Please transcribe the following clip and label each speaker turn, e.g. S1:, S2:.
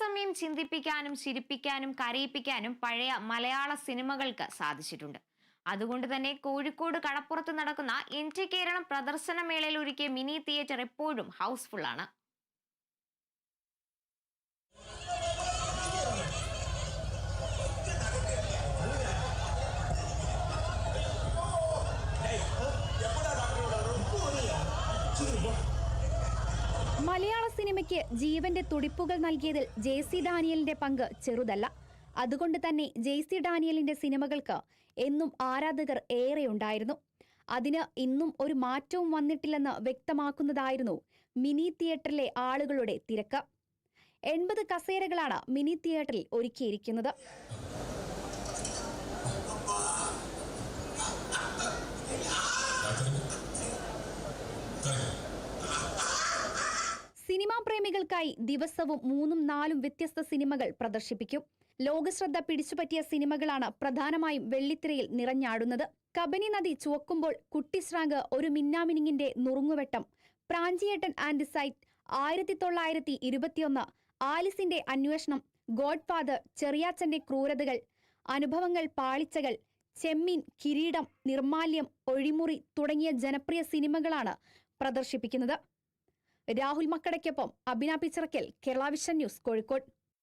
S1: സമയം ചിന്തിപ്പിക്കാനും ചിരിപ്പിക്കാനും കരയിപ്പിക്കാനും പഴയ മലയാള സിനിമകൾക്ക് സാധിച്ചിട്ടുണ്ട്. അതുകൊണ്ട് തന്നെ കോഴിക്കോട് കടപ്പുറത്ത് നടക്കുന്ന എൻടി കേരളം പ്രദർശനമേളയിൽ ഒരുക്കിയ മിനി തിയേറ്റർ എപ്പോഴും ഹൗസ്ഫുൾ ആണ്.
S2: മലയാള സിനിമയ്ക്ക് ജീവന്റെ തുടിപ്പുകൾ നൽകിയതിൽ ജെ.സി. ഡാനിയലിന്റെ പങ്ക് ചെറുതല്ല. അതുകൊണ്ട് തന്നെ ജെ.സി. ഡാനിയലിന്റെ സിനിമകൾക്ക് എന്നും ആരാധകർ ഏറെയുണ്ടായിരുന്നു. അതിന് ഇന്നും ഒരു മാറ്റവും വന്നിട്ടില്ലെന്ന് വ്യക്തമാക്കുന്നതായിരുന്നു മിനി തിയേറ്ററിലെ ആളുകളുടെ തിരക്ക്. 80 കസേരകളാണ് മിനി തിയേറ്ററിൽ ഒരുക്കിയിരിക്കുന്നത്. സിനിമാ പ്രേമികൾക്കായി ദിവസവും 3-4 വ്യത്യസ്ത സിനിമകൾ പ്രദർശിപ്പിക്കും. ലോകശ്രദ്ധ പിടിച്ചുപറ്റിയ സിനിമകളാണ് പ്രധാനമായും വെള്ളിത്തിരയിൽ നിറഞ്ഞാടുന്നത്. കബനി നദി ചുവക്കുമ്പോൾ, കുട്ടിശ്രാങ്ക്, ഒരു മിന്നാമിനിങ്ങിന്റെ നുറുങ്ങുവെട്ടം, പ്രാഞ്ചിയേട്ടൻ ആൻഡ് സൈറ്റ്, 1921, ആലിസിന്റെ അന്വേഷണം, ഗോഡ് ഫാദർ, ചെറിയാച്ചന്റെ ക്രൂരതകൾ, അനുഭവങ്ങൾ, പാളിച്ചകൾ, ചെമ്മീൻ, കിരീടം, നിർമാല്യം, ഒഴിമുറി തുടങ്ങിയ ജനപ്രിയ സിനിമകളാണ് പ്രദർശിപ്പിക്കുന്നത്. രാഹുൽ മക്കടയ്ക്കൊപ്പം അഭിന പിച്ചറക്കൽ, കേരള വിഷൻ ന്യൂസ്, കോഴിക്കോട്.